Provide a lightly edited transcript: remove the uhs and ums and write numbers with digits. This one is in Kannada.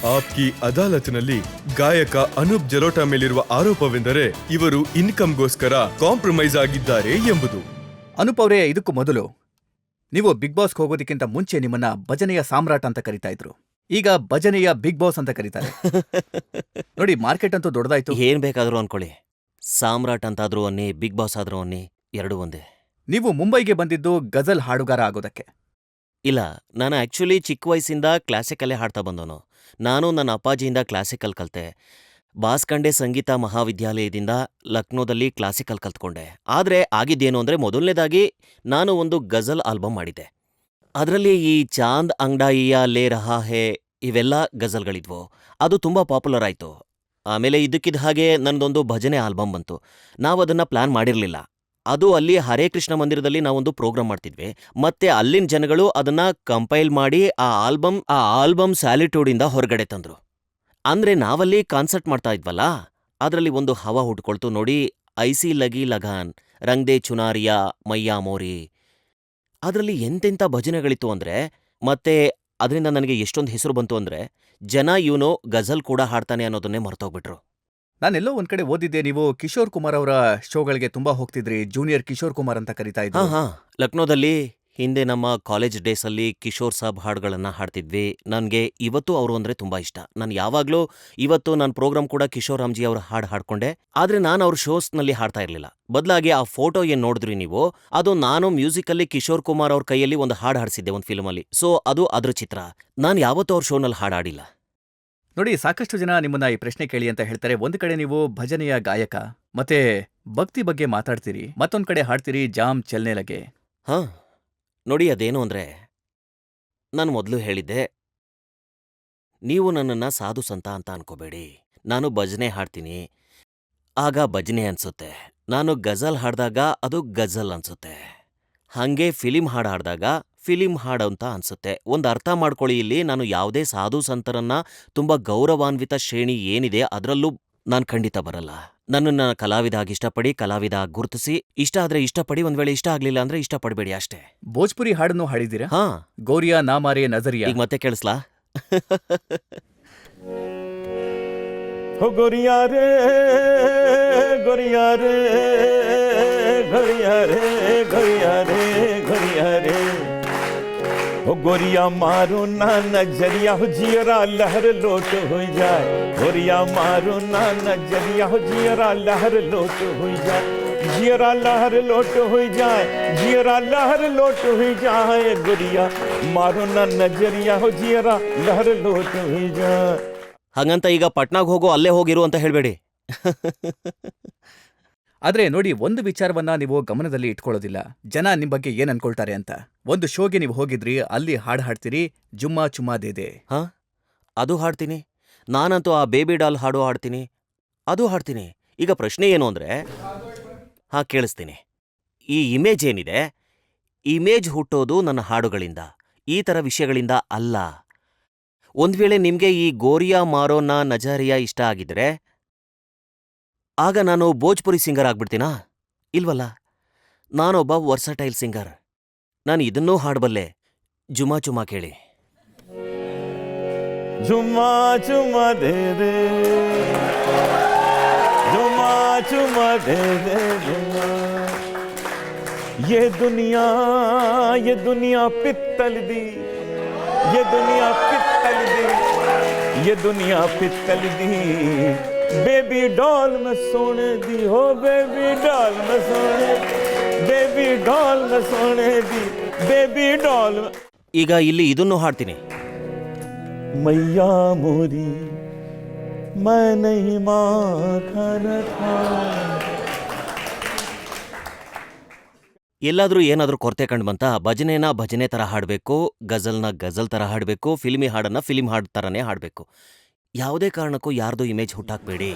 ಆಪ್ಕಿ ಅದಾಲತ್ನಲ್ಲಿ ಗಾಯಕ ಅನೂಪ್ ಜಲೋಟಾ ಮೇಲಿರುವ ಆರೋಪವೆಂದರೆ ಇವರು ಇನ್ಕಮ್ಗೋಸ್ಕರ ಕಾಂಪ್ರಮೈಸ್ ಆಗಿದ್ದಾರೆ ಎಂಬುದು. ಅನೂಪ್ ಅವರೇ, ಇದಕ್ಕೂ ಮೊದಲು ನೀವು ಬಿಗ್ ಬಾಸ್ಗೆ ಹೋಗೋದಕ್ಕಿಂತ ಮುಂಚೆ ನಿಮ್ಮನ್ನ ಭಜನೆಯ ಸಾಮ್ರಾಟ್ ಅಂತ ಕರಿತಾ ಇದ್ರು. ಈಗ ಭಜನೆಯ ಬಿಗ್ ಬಾಸ್ ಅಂತ ಕರೀತಾರೆ. ನೋಡಿ, ಮಾರ್ಕೆಟ್ ಅಂತೂ ದೊಡ್ಡದಾಯ್ತು. ಏನ್ ಬೇಕಾದ್ರೂ ಅನ್ಕೊಳ್ಳಿ, ಸಾಮ್ರಾಟ್ ಅಂತಾದ್ರೂ ಅನ್ನಿ, ಬಿಗ್ ಬಾಸ್ ಆದ್ರೂ ಅನ್ನಿ, ಎರಡೂ ಒಂದೇ. ನೀವು ಮುಂಬೈಗೆ ಬಂದಿದ್ದು ಗಜಲ್ ಹಾಡುಗಾರ ಆಗೋದಕ್ಕೆ. ಇಲ್ಲ, ನಾನು ಆಕ್ಚುಲಿ ಚಿಕ್ಕ ವಯಸ್ಸಿಂದ ಕ್ಲಾಸಿಕಲ್ಲೇ ಹಾಡ್ತಾ ಬಂದವನು. ನಾನು ನನ್ನ ಅಪ್ಪಾಜಿಯಿಂದ ಕ್ಲಾಸಿಕಲ್ ಕಲಿತೆ. ಬಾಸ್ಕಂಡೆ ಸಂಗೀತ ಮಹಾವಿದ್ಯಾಲಯದಿಂದ ಲಕ್ನೋದಲ್ಲಿ ಕ್ಲಾಸಿಕಲ್ ಕಲ್ತ್ಕೊಂಡೆ. ಆದರೆ ಆಗಿದ್ದೇನು ಅಂದರೆ, ಮೊದಲನೇದಾಗಿ ನಾನು ಒಂದು ಗಜಲ್ ಆಲ್ಬಮ್ ಮಾಡಿದ್ದೆ. ಅದರಲ್ಲಿ ಈ ಚಾಂದ್ ಅಂಗಡಾಯಿಯ ಲೇ ರಹಾ ಹೇ ಇವೆಲ್ಲ ಗಜಲ್ಗಳಿದ್ವು. ಅದು ತುಂಬ ಪಾಪ್ಯುಲರ್ ಆಯಿತು. ಆಮೇಲೆ ಇದಕ್ಕಿದ್ದ ಹಾಗೆ ನನ್ನದೊಂದು ಭಜನೆ ಆಲ್ಬಮ್ ಬಂತು. ನಾವದನ್ನು ಪ್ಲ್ಯಾನ್ ಮಾಡಿರಲಿಲ್ಲ. ಅದು ಅಲ್ಲಿ ಹರೇ ಕೃಷ್ಣ ಮಂದಿರದಲ್ಲಿ ನಾವೊಂದು ಪ್ರೋಗ್ರಾಮ್ ಮಾಡ್ತಿದ್ವಿ. ಮತ್ತೆ ಅಲ್ಲಿನ ಜನಗಳು ಅದನ್ನ ಕಂಪೈಲ್ ಮಾಡಿ ಆ ಆಲ್ಬಮ್ ಸ್ಯಾಲಿಟ್ಯೂಡಿಂದ ಹೊರಗಡೆ ತಂದ್ರು. ಅಂದ್ರೆ ನಾವಲ್ಲಿ ಕಾನ್ಸರ್ಟ್ ಮಾಡ್ತಾ ಇದ್ವಲ್ಲ, ಅದರಲ್ಲಿ ಒಂದು ಹವಾ ಹುಟ್ಕೊಳ್ತು ನೋಡಿ. ಐಸಿ ಲಗಿ ಲಗಾನ್, ರಂಗ್ದೇ ಚುನಾರಿಯಾ, ಮಯ್ಯಾ ಮೋರಿ, ಅದರಲ್ಲಿ ಎಂತೆಂಥ ಭಜನೆಗಳಿತ್ತು ಅಂದ್ರೆ, ಮತ್ತೆ ಅದರಿಂದ ನನಗೆ ಎಷ್ಟೊಂದು ಹೆಸರು ಬಂತು ಅಂದ್ರೆ, ಜನ ಇವನು ಗಜಲ್ ಕೂಡ ಹಾಡ್ತಾನೆ ಅನ್ನೋದನ್ನೇ ಮರ್ತೋಗ್ಬಿಟ್ರು. ನಾನೆಲ್ಲೋ ಒಂದ್ ಕಡೆ ಓದಿದ್ದೆ, ನೀವು ಕಿಶೋರ್ ಕುಮಾರ್ ಅವರ ಶೋಗಳಿಗೆ ತುಂಬಾ ಹೋಗ್ತಿದ್ರಿ. ಜೂನಿಯರ್ ಕಿಶೋರ್ ಕುಮಾರ್ ಅಂತ ಕರೀತಾ ಇದ್ರು. ಹಾ, ಲಕ್ನೋದಲ್ಲಿ ಹಿಂದೆ ನಮ್ಮ ಕಾಲೇಜ್ ಡೇಸಲ್ಲಿ ಕಿಶೋರ್ ಸಾಬ್ ಹಾಡುಗಳನ್ನ ಹಾಡ್ತಿದ್ವಿ. ನನಗೆ ಇವತ್ತು ಅವರು ಅಂದ್ರೆ ತುಂಬಾ ಇಷ್ಟ. ನಾನು ಯಾವಾಗ್ಲೂ ಇವತ್ತು ನನ್ನ ಪ್ರೋಗ್ರಾಮ್ ಕೂಡ ಕಿಶೋರ್ ರಾಮ್ಜಿ ಅವ್ರ ಹಾಡು ಹಾಡ್ಕೊಂಡೆ. ಆದ್ರೆ ನಾನು ಅವ್ರ ಶೋಸ್ನಲ್ಲಿ ಹಾಡ್ತಾ ಇರಲಿಲ್ಲ. ಬದಲಾಗಿ ಆ ಫೋಟೋ ಏನ್ ನೋಡಿದ್ರಿ ನೀವು, ಅದು ನಾನು ಮ್ಯೂಸಿಕಲ್ಲಿ ಕಿಶೋರ್ ಕುಮಾರ್ ಅವ್ರ ಕೈಯಲ್ಲಿ ಒಂದು ಹಾಡು ಹಾಡಿಸಿದ್ದೆ ಒಂದು ಫಿಲ್ಮಲ್ಲಿ. ಸೊ ಅದು ಅದ್ರ ಚಿತ್ರ. ನಾನು ಯಾವತ್ತೂ ಅವ್ರ ಶೋನಲ್ಲಿ ಹಾಡಾಡಿಲ್ಲ. ನೋಡಿ, ಸಾಕಷ್ಟು ಜನ ನಿಮ್ಮನ್ನ ಈ ಪ್ರಶ್ನೆ ಕೇಳಿ ಅಂತ ಹೇಳ್ತಾರೆ. ಒಂದ್ ಕಡೆ ನೀವು ಭಜನೆಯ ಗಾಯಕ, ಮತ್ತೆ ಭಕ್ತಿ ಬಗ್ಗೆ ಮಾತಾಡ್ತೀರಿ, ಮತ್ತೊಂದ್ ಕಡೆ ಹಾಡ್ತೀರಿ ಜಾಮ್ ಚಲ್ನೆ ಲಗೆ. ಹಾ, ನೋಡಿ, ಅದೇನು ಅಂದ್ರೆ, ನಾನು ಮೊದಲು ಹೇಳಿದ್ದೆ, ನೀವು ನನ್ನನ್ನ ಸಾಧು ಸಂತ ಅಂತ ಅನ್ಕೋಬೇಡಿ. ನಾನು ಭಜನೆ ಹಾಡ್ತೀನಿ, ಆಗ ಭಜನೆ ಅನ್ಸುತ್ತೆ. ನಾನು ಗಜಲ್ ಹಾಡ್ದಾಗ ಅದು ಗಜಲ್ ಅನ್ಸುತ್ತೆ. ಹಂಗೆ ಫಿಲಿಂ ಹಾಡು ಹಾಡ್ದಾಗ ಫಿಲಿಂ ಹಾಡು ಅಂತ ಅನ್ಸುತ್ತೆ. ಒಂದು ಅರ್ಥ ಮಾಡ್ಕೊಳ್ಳಿ, ಇಲ್ಲಿ ನಾನು ಯಾವುದೇ ಸಾಧು ಸಂತರನ್ನ ತುಂಬ ಗೌರವಾನ್ವಿತ ಶ್ರೇಣಿ ಏನಿದೆ ಅದರಲ್ಲೂ ನಾನು ಖಂಡಿತ ಬರಲ್ಲ. ನನ್ನನ್ನ ಕಲಾವಿದ ಆಗಿ ಇಷ್ಟಪಡಿ, ಕಲಾವಿದ ಆಗಿ ಗುರುತಿಸಿ, ಇಷ್ಟ ಆದ್ರೆ ಇಷ್ಟಪಡಿ, ಒಂದ್ ವೇಳೆ ಇಷ್ಟ ಆಗ್ಲಿಲ್ಲ ಅಂದ್ರೆ ಇಷ್ಟಪಡಬೇಡಿ ಅಷ್ಟೇ. ಭೋಜ್ಪುರಿ ಹಾಡನ್ನು ಹಾಡಿದ್ದೀರಾ? ಹಾ, ಗೌರಿಯಾ ನಾಮಾರೆ ನಜರಿಯಾ. ಈಗ ಮತ್ತೆ ಕೇಳಿಸ್ಲಾ? गोरिया रे गोरिया रे गोरिया रे गोरिया रे गोरिया रे हो गोरिया मारो ना नजरिया हो जियरा लहर लोट हो जाए. गोरिया मारो ना नजरिया हो जियरा लहर लोट हो जाए. जियरा लहर लोट हो जाए, जियरा लहर लोट हो जाए. गोरिया मारो ना नजरिया हो जियरा लहर लोट हो जाए. ಹಂಗಂತ ಈಗ ಪಟ್ನಾಗ್ ಹೋಗೋ, ಅಲ್ಲೇ ಹೋಗಿರು ಅಂತ ಹೇಳ್ಬೇಡಿ. ಆದ್ರೆ ನೋಡಿ, ಒಂದು ವಿಚಾರವನ್ನ ನೀವು ಗಮನದಲ್ಲಿ ಇಟ್ಕೊಳ್ಳೋದಿಲ್ಲ, ಜನ ನಿಮ್ ಬಗ್ಗೆ ಏನ್ ಅನ್ಕೊಳ್ತಾರೆ ಅಂತ. ಒಂದು ಶೋಗೆ ನೀವು ಹೋಗಿದ್ರಿ, ಅಲ್ಲಿ ಹಾಡ್ ಹಾಡ್ತೀರಿ, ಜುಮ್ಮಾ ಚುಮ್ಮಾ ದೇದೆ. ಹಾ, ಅದು ಹಾಡ್ತೀನಿ. ನಾನಂತೂ ಆ ಬೇಬಿ ಡಾಲ್ ಹಾಡು ಹಾಡ್ತೀನಿ, ಅದು ಹಾಡ್ತೀನಿ. ಈಗ ಪ್ರಶ್ನೆ ಏನು ಅಂದ್ರೆ, ಹಾ, ಕೇಳಿಸ್ತೀನಿ. ಈ ಇಮೇಜ್ ಏನಿದೆ, ಇಮೇಜ್ ಹುಟ್ಟೋದು ನನ್ನ ಹಾಡುಗಳಿಂದ, ಈ ಥರ ವಿಷಯಗಳಿಂದ ಅಲ್ಲ. ಒಂದ್ ವೇಳೆ ನಿಮ್ಗೆ ಈ ಗೋರಿಯಾ ಮಾರೋನ ನಜಾರಿಯಾ ಇಷ್ಟ ಆಗಿದ್ರೆ, ಆಗ ನಾನು ಭೋಜ್ಪುರಿ ಸಿಂಗರ್ ಆಗ್ಬಿಡ್ತೀನಾ? ಇಲ್ವಲ್ಲ, ನಾನೊಬ್ಬ ವರ್ಸಟೈಲ್ ಸಿಂಗರ್. ನಾನು ಇದನ್ನೂ ಹಾಡಬಲ್ಲೆ. ಜುಮಾ ಚುಮಾ ಕೇಳಿ. झुमा झुमा दे दे झुमा झुमा दे दे झुमा. ये दुनिया पित्तल दी, ये दुनिया पित्तल दी, ये दुनिया पित्तल दी. बेबी डॉल में सोने दी, हो बेबी डॉल में सोने, बेबी डॉल में सोने दी, बेबी डॉल में. ಈಗ ಇಲ್ಲಿ ಇದನ್ನು ಹಾಡ್ತೀನಿ. मैया मोरी मैं नहीं माखन था. ಎಲ್ಲಾದ್ರೂ ಏನಾದ್ರೂ ಕೊರತೆ ಕಂಡು ಬಂತ? ಭಜನೆನ ಭಜನೆ ತರ ಹಾಡಬೇಕು, ಗಜಲ್ನ ಗಜಲ್ ತರ ಹಾಡಬೇಕು, ಫಿಲ್ಮಿ ಹಾಡನ್ನ ಫಿಲ್ಮ್ ಹಾಡ್ ತರನೇ ಹಾಡಬೇಕು. ಯಾವುದೇ ಕಾರಣಕ್ಕೂ ಯಾರ್ದು ಇಮೇಜ್ ಹುಟ್ಟಾಕ್ಬೇಡಿ.